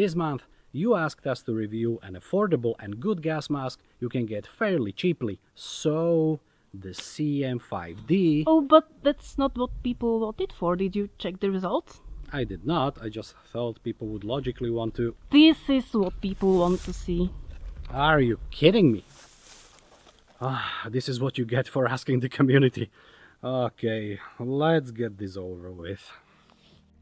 This month, you asked us to review an affordable and good gas mask you can get fairly cheaply. So, the CM5D... Oh, but that's not what people want it for. Did you check the results? I did not. I just thought people would logically want to... This is what people want to see. Are you kidding me? This is what you get for asking the community. Okay, let's get this over with.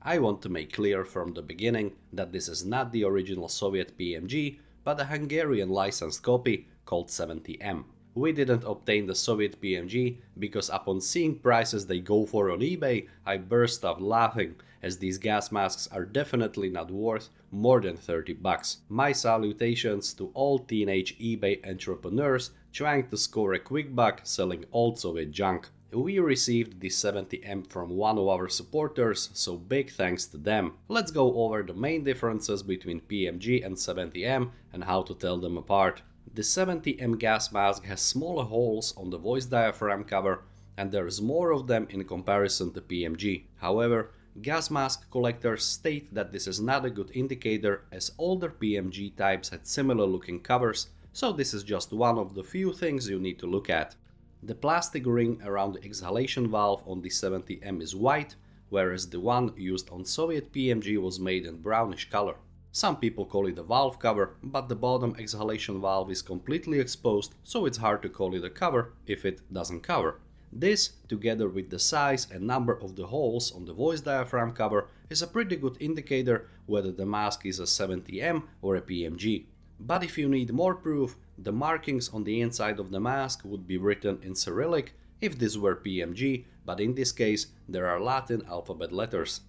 I want to make clear from the beginning that this is not the original Soviet PMG, but a Hungarian licensed copy called 70M. We didn't obtain the Soviet PMG because upon seeing prices they go for on eBay, I burst out laughing, as these gas masks are definitely not worth more than 30 bucks. My salutations to all teenage eBay entrepreneurs trying to score a quick buck selling old Soviet junk. We received the 70M from one of our supporters, so big thanks to them. Let's go over the main differences between PMG and 70M and how to tell them apart. The 70M gas mask has smaller holes on the voice diaphragm cover, and there's more of them in comparison to PMG. However, gas mask collectors state that this is not a good indicator, as older PMG types had similar looking covers, so this is just one of the few things you need to look at. The plastic ring around the exhalation valve on the 70M is white, whereas the one used on Soviet PMG was made in brownish color. Some people call it a valve cover, but the bottom exhalation valve is completely exposed, so it's hard to call it a cover if it doesn't cover. This, together with the size and number of the holes on the voice diaphragm cover, is a pretty good indicator whether the mask is a 70M or a PMG. But if you need more proof, the markings on the inside of the mask would be written in Cyrillic if this were PMG, but in this case there are Latin alphabet letters.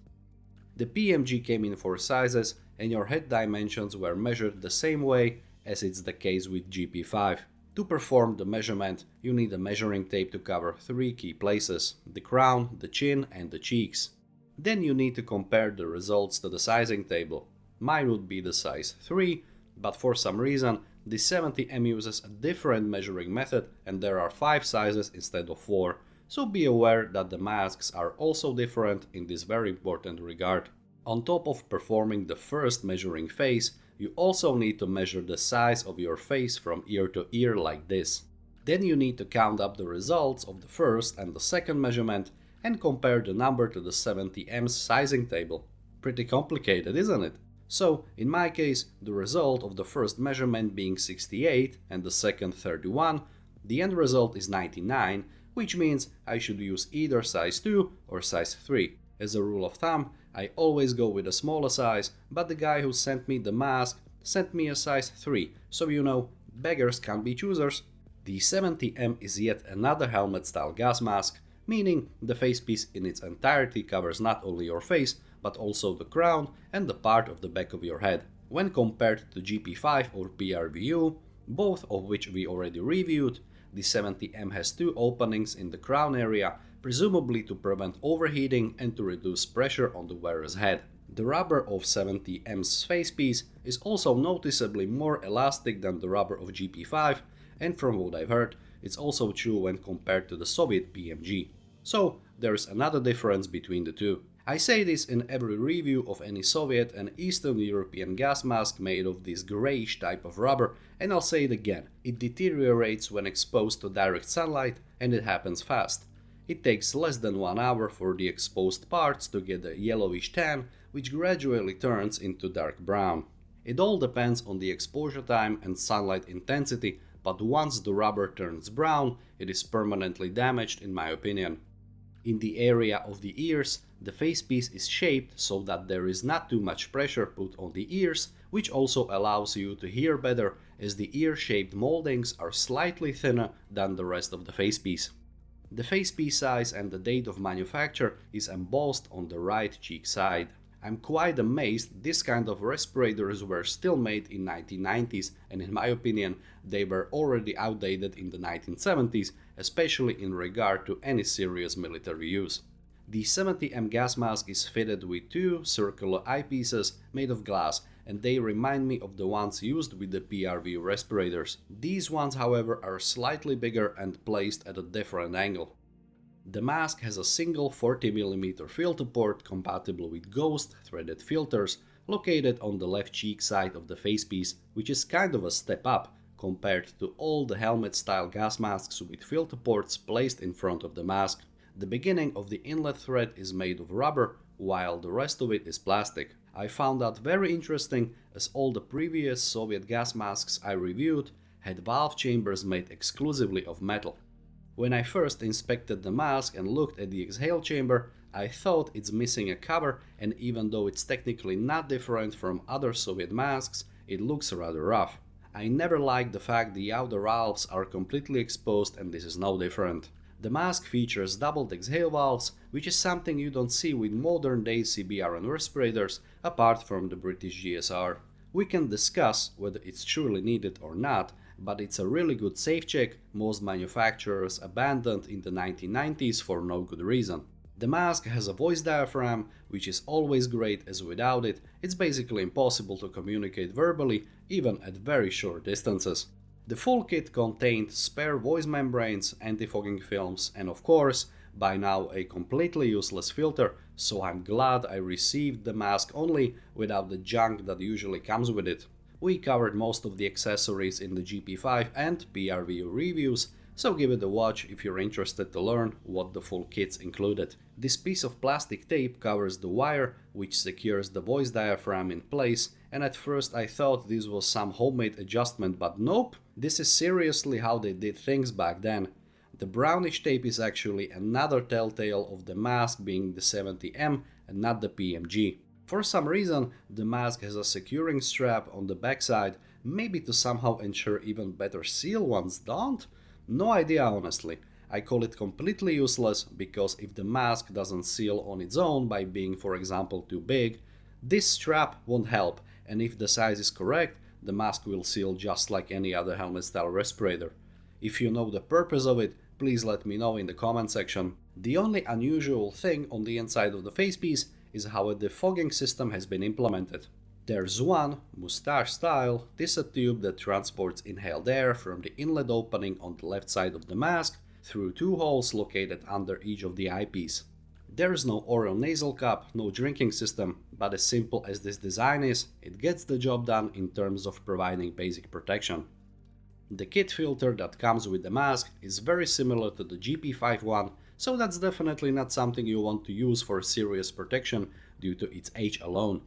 The PMG came in 4 sizes, and your head dimensions were measured the same way as it's the case with GP5. To perform the measurement, you need a measuring tape to cover 3 key places: the crown, the chin and the cheeks. Then you need to compare the results to the sizing table. Mine would be the size 3, but for some reason the 70M uses a different measuring method and there are 5 sizes instead of 4, so be aware that the masks are also different in this very important regard. On top of performing the first measuring phase, you also need to measure the size of your face from ear to ear like this. Then you need to count up the results of the first and the second measurement and compare the number to the 70M's sizing table. Pretty complicated, isn't it? So, in my case, the result of the first measurement being 68 and the second 31, the end result is 99, which means I should use either size 2 or size 3. As a rule of thumb, I always go with a smaller size, but the guy who sent me the mask sent me a size 3, so you know, beggars can't be choosers. The 70M is yet another helmet-style gas mask, meaning the facepiece in its entirety covers not only your face, but also the crown and the part of the back of your head. When compared to GP5 or PRVU, both of which we already reviewed, the 70M has 2 openings in the crown area, presumably to prevent overheating and to reduce pressure on the wearer's head. The rubber of 70M's facepiece is also noticeably more elastic than the rubber of GP5, and from what I've heard, it's also true when compared to the Soviet PMG. So there's another difference between the two. I say this in every review of any Soviet and Eastern European gas mask made of this greyish type of rubber, and I'll say it again, it deteriorates when exposed to direct sunlight and it happens fast. It takes less than 1 hour for the exposed parts to get a yellowish tan, which gradually turns into dark brown. It all depends on the exposure time and sunlight intensity, but once the rubber turns brown, it is permanently damaged in my opinion. In the area of the ears, the facepiece is shaped so that there is not too much pressure put on the ears, which also allows you to hear better as the ear-shaped moldings are slightly thinner than the rest of the facepiece. The facepiece size and the date of manufacture is embossed on the right cheek side. I'm quite amazed this kind of respirators were still made in 1990s, and in my opinion they were already outdated in the 1970s, especially in regard to any serious military use. The 70M gas mask is fitted with 2 circular eyepieces made of glass, and they remind me of the ones used with the PRV respirators. These ones, however, are slightly bigger and placed at a different angle. The mask has a single 40mm filter port compatible with ghost threaded filters, located on the left cheek side of the facepiece, which is kind of a step up compared to all the helmet-style gas masks with filter ports placed in front of the mask. The beginning of the inlet thread is made of rubber, while the rest of it is plastic. I found that very interesting, as all the previous Soviet gas masks I reviewed had valve chambers made exclusively of metal. When I first inspected the mask and looked at the exhale chamber, I thought it's missing a cover, and even though it's technically not different from other Soviet masks, it looks rather rough. I never liked the fact the outer valves are completely exposed, and this is no different. The mask features doubled exhale valves, which is something you don't see with modern day CBRN respirators apart from the British GSR. We can discuss whether it's truly needed or not, but it's a really good safe check most manufacturers abandoned in the 1990s for no good reason. The mask has a voice diaphragm, which is always great, as without it, it's basically impossible to communicate verbally, even at very short distances. The full kit contained spare voice membranes, anti-fogging films, and of course, by now a completely useless filter, so I'm glad I received the mask only without the junk that usually comes with it. We covered most of the accessories in the GP5 and PRVU reviews, so give it a watch if you're interested to learn what the full kit's included. This piece of plastic tape covers the wire which secures the voice diaphragm in place, and at first I thought this was some homemade adjustment, but nope, this is seriously how they did things back then. The brownish tape is actually another telltale of the mask being the 70M and not the PMG. For some reason, the mask has a securing strap on the backside, maybe to somehow ensure even better seal once donned? No idea, honestly. I call it completely useless because if the mask doesn't seal on its own by being, for example, too big, this strap won't help, and if the size is correct, the mask will seal just like any other helmet-style respirator. If you know the purpose of it, please let me know in the comment section. The only unusual thing on the inside of the facepiece is how a defogging system has been implemented. There's one, moustache style, tissue tube that transports inhaled air from the inlet opening on the left side of the mask through two holes located under each of the eyepiece. There's no oral nasal cup, no drinking system, but as simple as this design is, it gets the job done in terms of providing basic protection. The kit filter that comes with the mask is very similar to the GP5 one, so that's definitely not something you want to use for serious protection due to its age alone.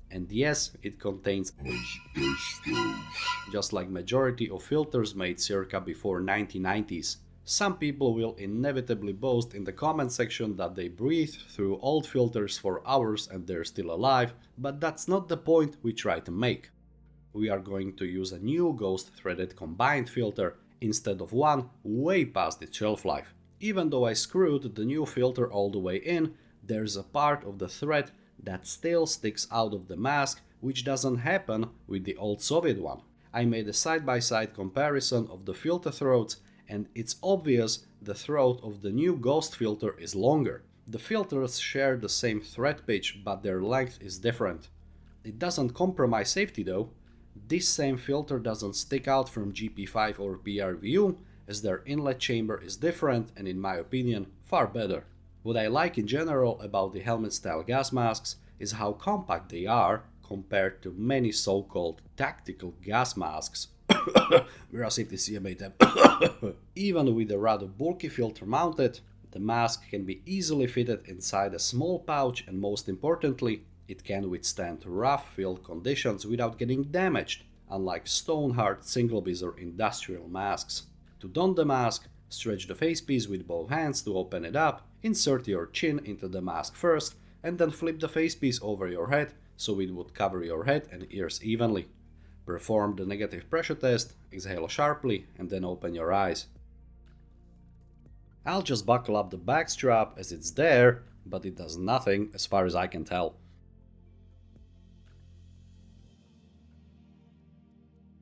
And yes, it contains asbestos, just like majority of filters made circa before 1990s. Some people will inevitably boast in the comment section that they breathe through old filters for hours and they're still alive, but that's not the point we try to make. We are going to use a new ghost-threaded combined filter instead of one way past its shelf life. Even though I screwed the new filter all the way in, there's a part of the thread that still sticks out of the mask, which doesn't happen with the old Soviet one. I made a side-by-side comparison of the filter throats, and it's obvious the throat of the new ghost filter is longer. The filters share the same thread pitch, but their length is different. It doesn't compromise safety though. This same filter doesn't stick out from GP5 or PRVU, as their inlet chamber is different and in my opinion far better. What I like in general about the helmet-style gas masks is how compact they are compared to many so-called tactical gas masks. Even with a rather bulky filter mounted, the mask can be easily fitted inside a small pouch, and most importantly, it can withstand rough field conditions without getting damaged, unlike stone-hard single-visor industrial masks. To don the mask, stretch the facepiece with both hands to open it up, insert your chin into the mask first, and then flip the facepiece over your head so it would cover your head and ears evenly. Perform the negative pressure test, exhale sharply, and then open your eyes. I'll just buckle up the back strap as it's there, but it does nothing as far as I can tell.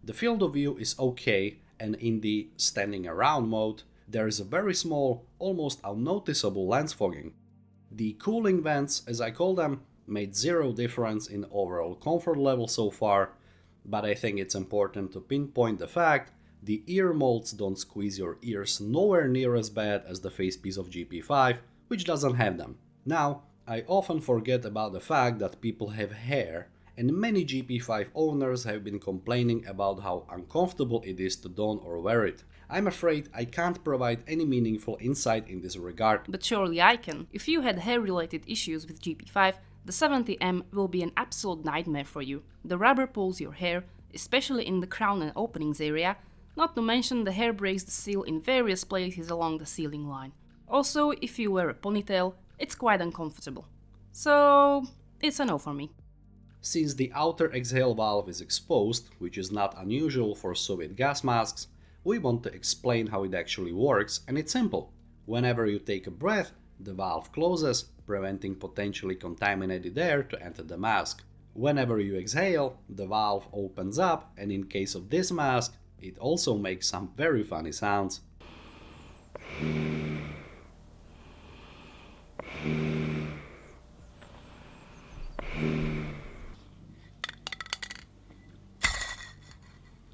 The field of view is okay, and in the standing around mode, there is a very small, almost unnoticeable lens fogging. The cooling vents, as I call them, made zero difference in overall comfort level so far, but I think it's important to pinpoint the fact the ear molds don't squeeze your ears nowhere near as bad as the facepiece of GP5, which doesn't have them. Now, I often forget about the fact that people have hair, and many GP5 owners have been complaining about how uncomfortable it is to don or wear it. I'm afraid I can't provide any meaningful insight in this regard. But surely I can. If you had hair-related issues with GP5, the 70M will be an absolute nightmare for you. The rubber pulls your hair, especially in the crown and openings area, not to mention the hair breaks the seal in various places along the sealing line. Also, if you wear a ponytail, it's quite uncomfortable. So, it's a no for me. Since the outer exhale valve is exposed, which is not unusual for Soviet gas masks, we want to explain how it actually works, and it's simple. Whenever you take a breath, the valve closes, preventing potentially contaminated air to enter the mask. Whenever you exhale, the valve opens up, and in case of this mask, it also makes some very funny sounds.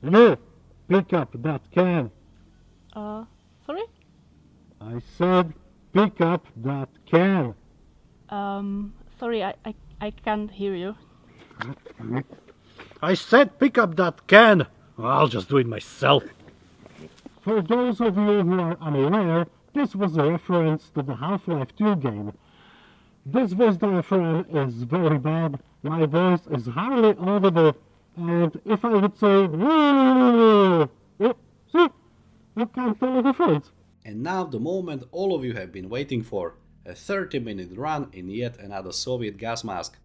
No! Pick up that can! Sorry? I said pick up that can! Sorry, I can't hear you. I said pick up that can! I'll just do it myself. For those of you who are unaware, this was a reference to the Half-Life 2 game. This voice diaphragm is very bad, my voice is hardly audible, and if I would say see, you can't tell the difference. And now the moment all of you have been waiting for, a 30-minute run in yet another Soviet gas mask.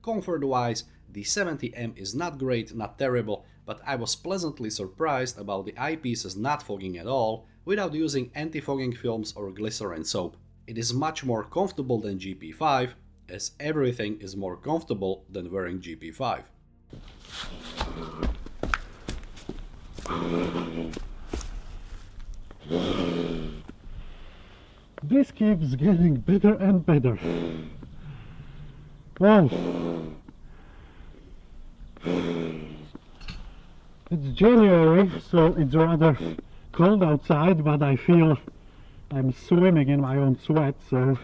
Comfort-wise, the 70M is not great, not terrible, but I was pleasantly surprised about the eyepieces not fogging at all without using anti-fogging films or glycerin soap. It is much more comfortable than GP5, as everything is more comfortable than wearing GP5. This keeps getting better and better. Well, it's January, so it's rather cold outside, but I feel I'm swimming in my own sweat, so...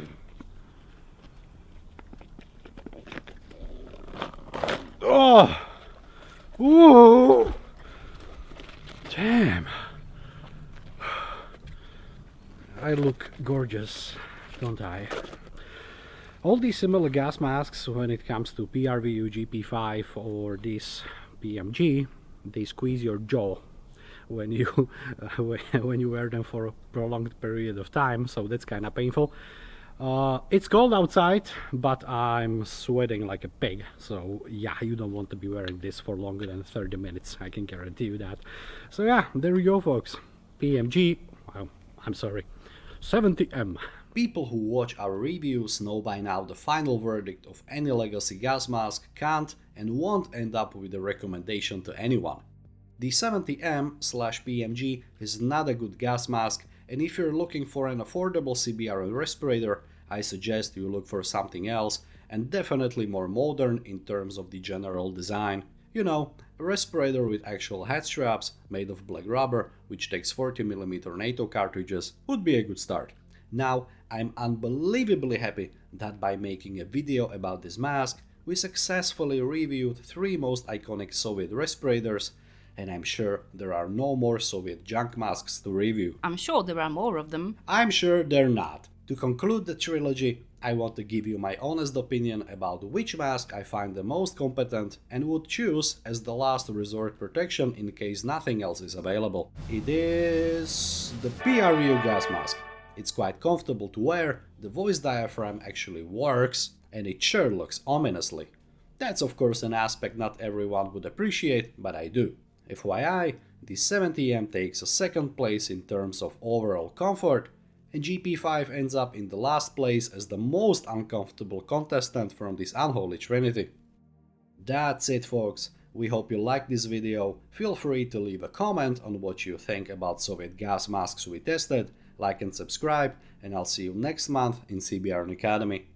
Oh! Ooh! Damn! I look gorgeous, don't I? All these similar gas masks, when it comes to PRVU, GP5 or this PMG, they squeeze your jaw when you when you wear them for a prolonged period of time, so that's kind of painful. It's cold outside, but I'm sweating like a pig, so yeah, you don't want to be wearing this for longer than 30 minutes, I can guarantee you that. So yeah, there we go, folks. PMG, well, I'm sorry, 70M. People who watch our reviews know by now the final verdict of any legacy gas mask can't and won't end up with a recommendation to anyone. The 70M/PMG is not a good gas mask, and if you're looking for an affordable CBRN respirator, I suggest you look for something else, and definitely more modern in terms of the general design. You know, a respirator with actual head straps made of black rubber, which takes 40mm NATO cartridges, would be a good start. Now, I'm unbelievably happy that by making a video about this mask, we successfully reviewed 3 most iconic Soviet respirators, and I'm sure there are no more Soviet junk masks to review. I'm sure there are more of them. I'm sure they're not. To conclude the trilogy, I want to give you my honest opinion about which mask I find the most competent and would choose as the last resort protection in case nothing else is available. It is the PRU gas mask. It's quite comfortable to wear, the voice diaphragm actually works, and it sure looks ominously. That's of course an aspect not everyone would appreciate, but I do. FYI, the 70M takes a second place in terms of overall comfort, and GP5 ends up in the last place as the most uncomfortable contestant from this unholy trinity. That's it, folks. We hope you liked this video. Feel free to leave a comment on what you think about Soviet gas masks we tested, like and subscribe, and I'll see you next month in CBRN Academy.